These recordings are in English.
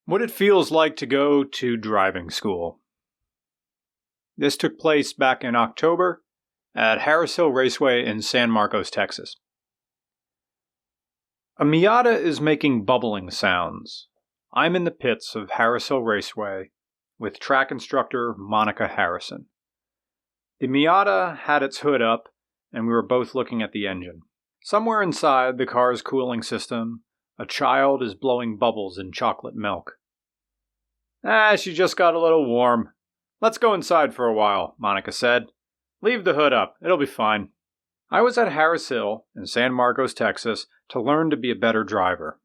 What it feels like to go to driving school. This took place back in October at Harris Hill Raceway in San Marcos, Texas. A Miata is making bubbling sounds. I'm in the pits of Harris Hill Raceway with track instructor Monica Harrison. The Miata had its hood up and we were both looking at the engine. Somewhere inside the car's cooling system, a child is blowing bubbles in chocolate milk. She just got a little warm. Let's go inside for a while, Monica said. Leave the hood up, it'll be fine. I was at Harris Hill in San Marcos, Texas, to learn to be a better driver.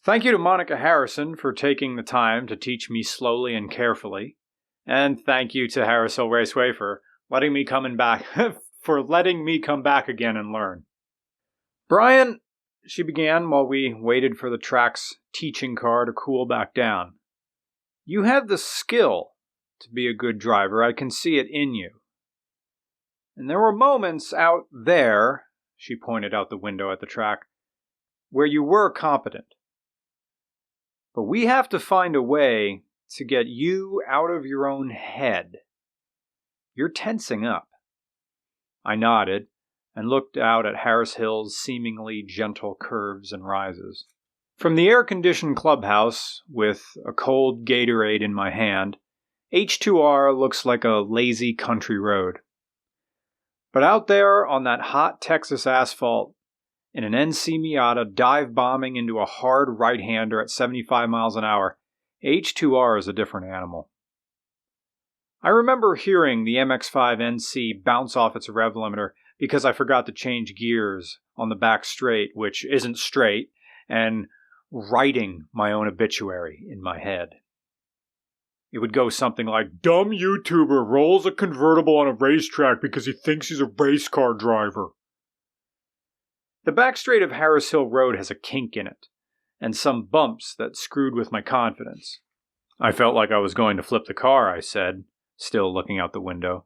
Thank you to Monica Harrison for taking the time to teach me slowly and carefully. And thank you to Harris Hill Raceway for letting me come back again and learn. Brian, she began while we waited for the track's teaching car to cool back down. You have the skill to be a good driver. I can see it in you. And there were moments out there, she pointed out the window at the track, where you were competent. But we have to find a way to get you out of your own head. You're tensing up. I nodded and looked out at Harris Hill's seemingly gentle curves and rises. From the air-conditioned clubhouse, with a cold Gatorade in my hand, H2R looks like a lazy country road. But out there on that hot Texas asphalt, in an NC Miata dive-bombing into a hard right-hander at 75 miles an hour, H2R is a different animal. I remember hearing the MX-5 NC bounce off its rev limiter because I forgot to change gears on the back straight, which isn't straight, and writing my own obituary in my head. It would go something like, "Dumb YouTuber rolls a convertible on a racetrack because he thinks he's a race car driver." The back straight of Harris Hill Road has a kink in it, and some bumps that screwed with my confidence. I felt like I was going to flip the car, I said, still looking out the window.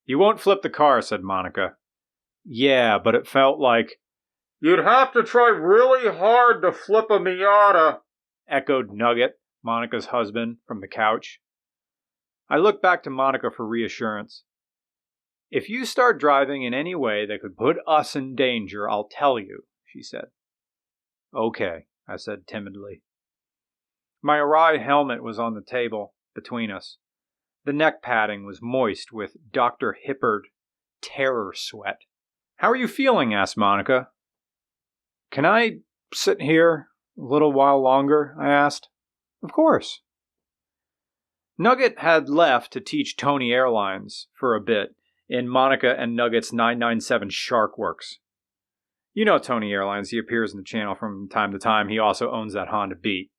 You won't flip the car, said Monica. Yeah, but it felt like, you'd have to try really hard to flip a Miata, echoed Nugget, Monica's husband, from the couch. I looked back to Monica for reassurance. If you start driving in any way that could put us in danger, I'll tell you, she said. Okay, I said timidly. My awry helmet was on the table between us. The neck padding was moist with Dr. Hippard terror sweat. How are you feeling? Asked Monica. Can I sit here a little while longer? I asked. Of course. Nugget had left to teach Tony Airlines for a bit in Monica and Nugget's 997 Shark Works. You know Tony Airlines, he appears in the channel from time to time. He also owns that Honda Beat.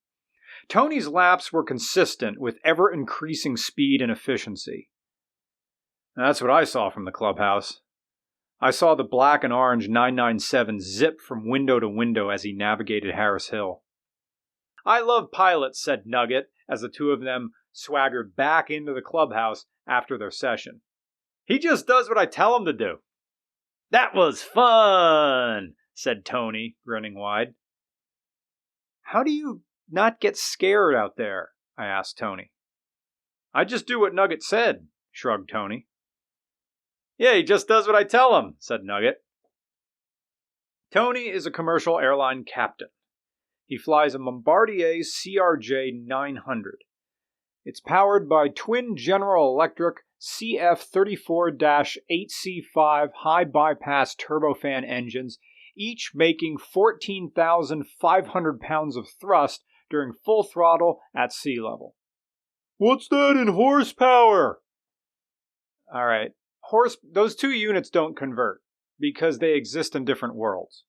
Tony's laps were consistent with ever-increasing speed and efficiency. That's what I saw from the clubhouse. I saw the black and orange 997 zip from window to window as he navigated Harris Hill. I love pilots, said Nugget, as the two of them swaggered back into the clubhouse after their session. He just does what I tell him to do. That was fun, said Tony, grinning wide. How do you not get scared out there? I asked Tony. I just do what Nugget said, shrugged Tony. Yeah, he just does what I tell him, said Nugget. Tony is a commercial airline captain. He flies a Bombardier CRJ 900. It's powered by twin General Electric CF34-8C5 high-bypass turbofan engines, each making 14,500 pounds of thrust during full throttle at sea level. What's that in horsepower? All right. Those two units don't convert because they exist in different worlds.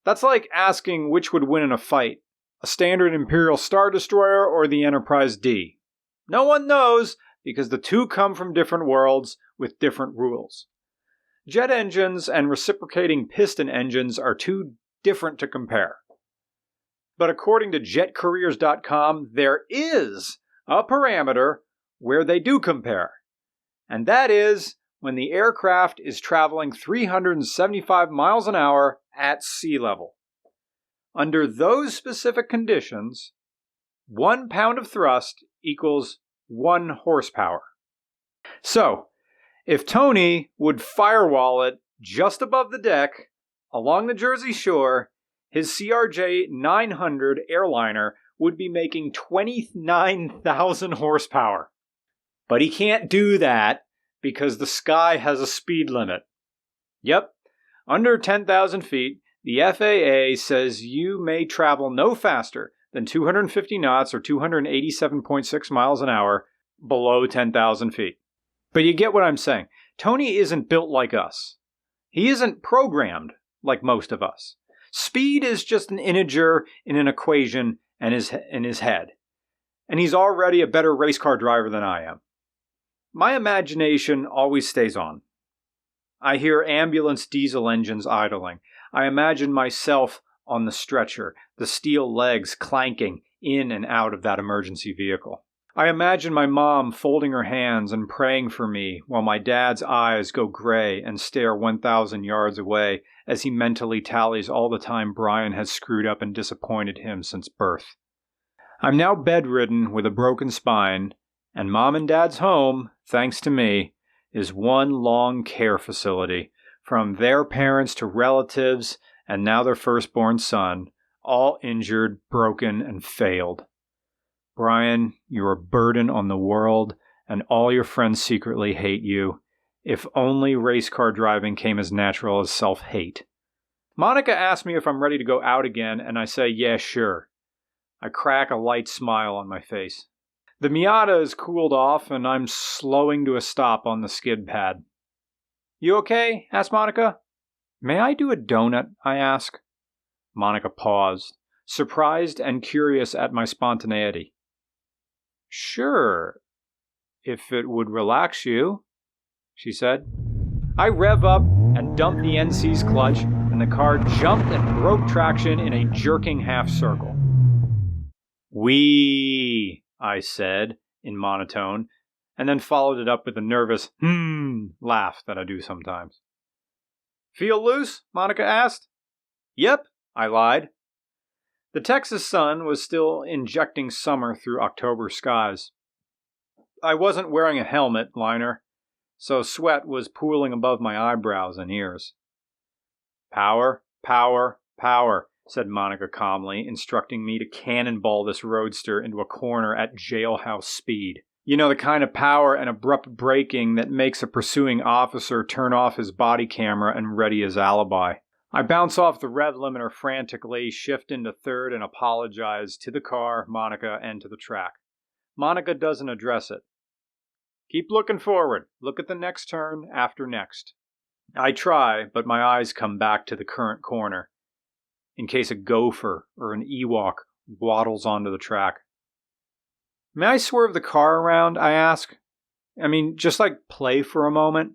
That's like asking which would win in a fight, a standard Imperial Star Destroyer or the Enterprise D. No one knows because the two come from different worlds with different rules. Jet engines and reciprocating piston engines are too different to compare. But according to jetcareers.com, there is a parameter where they do compare. And that is when the aircraft is traveling 375 miles an hour at sea level. Under those specific conditions, 1 pound of thrust equals 1 horsepower. So, if Tony would firewall it just above the deck, along the Jersey Shore, his CRJ 900 airliner would be making 29,000 horsepower. But he can't do that because the sky has a speed limit. Yep, under 10,000 feet, the FAA says you may travel no faster than 250 knots or 287.6 miles an hour below 10,000 feet. But you get what I'm saying. Tony isn't built like us. He isn't programmed like most of us. Speed is just an integer in an equation in his head. And he's already a better race car driver than I am. My imagination always stays on. I hear ambulance diesel engines idling. I imagine myself on the stretcher, the steel legs clanking in and out of that emergency vehicle. I imagine my mom folding her hands and praying for me while my dad's eyes go gray and stare 1,000 yards away as he mentally tallies all the time Brian has screwed up and disappointed him since birth. I'm now bedridden with a broken spine, and Mom and Dad's home, thanks to me, is one long care facility, from their parents to relatives and now their firstborn son, all injured, broken, and failed. Brian, you're a burden on the world, and all your friends secretly hate you. If only race car driving came as natural as self-hate. Monica asks me if I'm ready to go out again, and I say, yeah, sure. I crack a light smile on my face. The Miata is cooled off, and I'm slowing to a stop on the skid pad. You okay? Asks Monica. May I do a donut? I ask. Monica paused, surprised and curious at my spontaneity. Sure, if it would relax you, she said. I rev up and dump the NC's clutch, and the car jumped and broke traction in a jerking half circle. Wee, I said in monotone, and then followed it up with a nervous laugh that I do sometimes. Feel loose? Monica asked. Yep, I lied. The Texas sun was still injecting summer through October skies. I wasn't wearing a helmet liner, so sweat was pooling above my eyebrows and ears. Power, power, power, said Monica calmly, instructing me to cannonball this roadster into a corner at jailhouse speed. You know, the kind of power and abrupt braking that makes a pursuing officer turn off his body camera and ready his alibi. I bounce off the rev limiter frantically, shift into third, and apologize to the car, Monica, and to the track. Monica doesn't address it. Keep looking forward. Look at the next turn after next. I try, but my eyes come back to the current corner, in case a gopher or an Ewok waddles onto the track. May I swerve the car around? I ask. I mean, just play for a moment.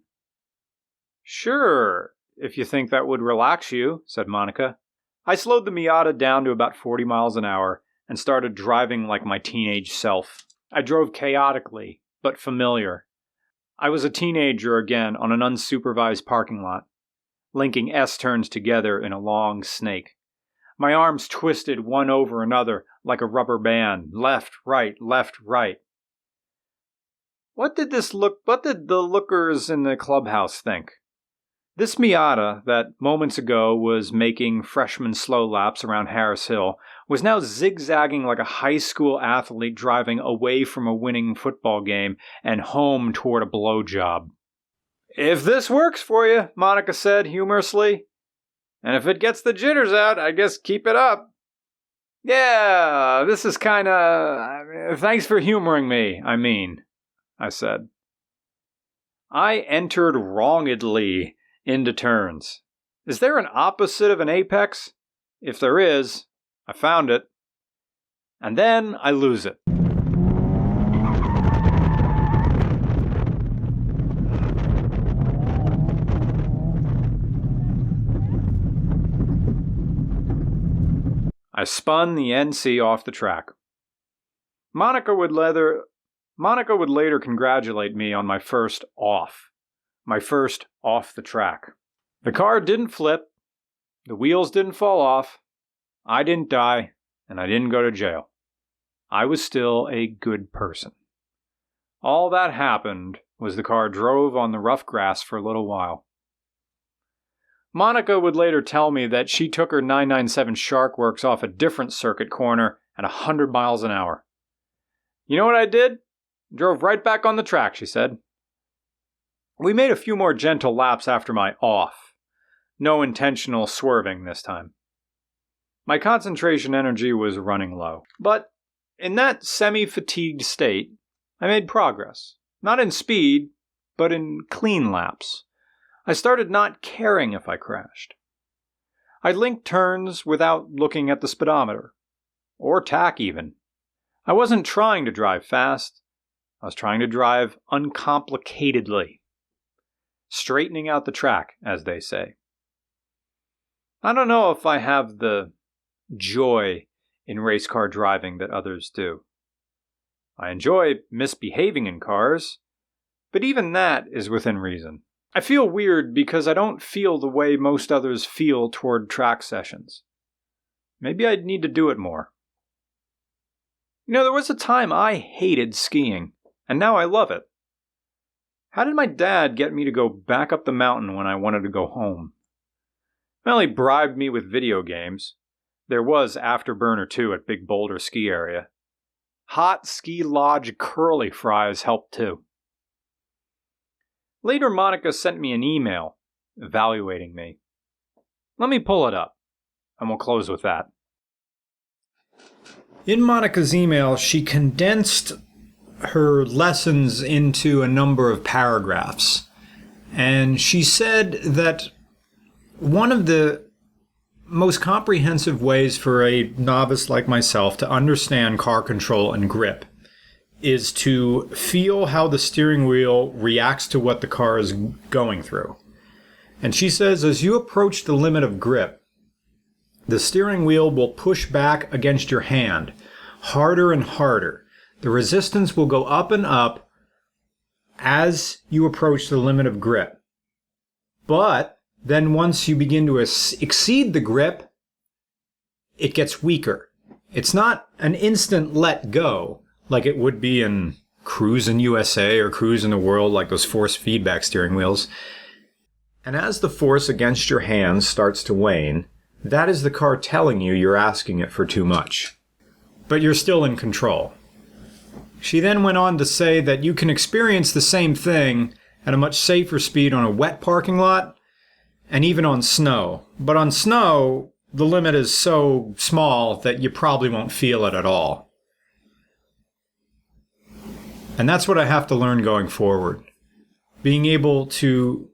Sure, if you think that would relax you, said Monica. I slowed the Miata down to about 40 miles an hour and started driving like my teenage self. I drove chaotically, but familiar. I was a teenager again on an unsupervised parking lot, linking S-turns together in a long snake. My arms twisted one over another like a rubber band, left, right, left, right. What did the lookers in the clubhouse think? This Miata, that moments ago was making freshman slow laps around Harris Hill, was now zigzagging like a high school athlete driving away from a winning football game and home toward a blowjob. If this works for you, Monica said humorously, and if it gets the jitters out, I guess keep it up. Yeah, this is thanks for humoring me, I said. I entered wrongedly into turns. Is there an opposite of an apex? If there is, I found it. And then I lose it. I spun the NC off the track. Monica would later congratulate me on my first off the track. The car didn't flip, the wheels didn't fall off, I didn't die, and I didn't go to jail. I was still a good person. All that happened was the car drove on the rough grass for a little while. Monica would later tell me that she took her 997 Sharkworks off a different circuit corner at 100 miles an hour. You know what I did? Drove right back on the track, she said. We made a few more gentle laps after my off. No intentional swerving this time. My concentration energy was running low. But in that semi-fatigued state, I made progress. Not in speed, but in clean laps. I started not caring if I crashed. I linked turns without looking at the speedometer. Or tach even. I wasn't trying to drive fast. I was trying to drive uncomplicatedly. Straightening out the track, as they say. I don't know if I have the joy in race car driving that others do. I enjoy misbehaving in cars, but even that is within reason. I feel weird because I don't feel the way most others feel toward track sessions. Maybe I'd need to do it more. You know, there was a time I hated skiing, and now I love it. How did my dad get me to go back up the mountain when I wanted to go home? Well, he bribed me with video games. There was Afterburner 2 at Big Boulder Ski Area. Hot Ski Lodge curly fries helped too. Later, Monica sent me an email evaluating me. Let me pull it up, and we'll close with that. In Monica's email, she condensed her lessons into a number of paragraphs. And she said that one of the most comprehensive ways for a novice like myself to understand car control and grip is to feel how the steering wheel reacts to what the car is going through. And she says, as you approach the limit of grip, the steering wheel will push back against your hand, harder and harder. The resistance will go up and up as you approach the limit of grip. But then once you begin to exceed the grip, it gets weaker. It's not an instant let go like it would be in Cruisin' USA or Cruisin' the World, like those force feedback steering wheels. And as the force against your hands starts to wane, that is the car telling you you're asking it for too much. But you're still in control. She then went on to say that you can experience the same thing at a much safer speed on a wet parking lot and even on snow. But on snow, the limit is so small that you probably won't feel it at all. And that's what I have to learn going forward. Being able to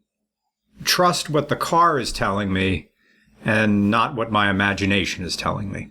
trust what the car is telling me and not what my imagination is telling me.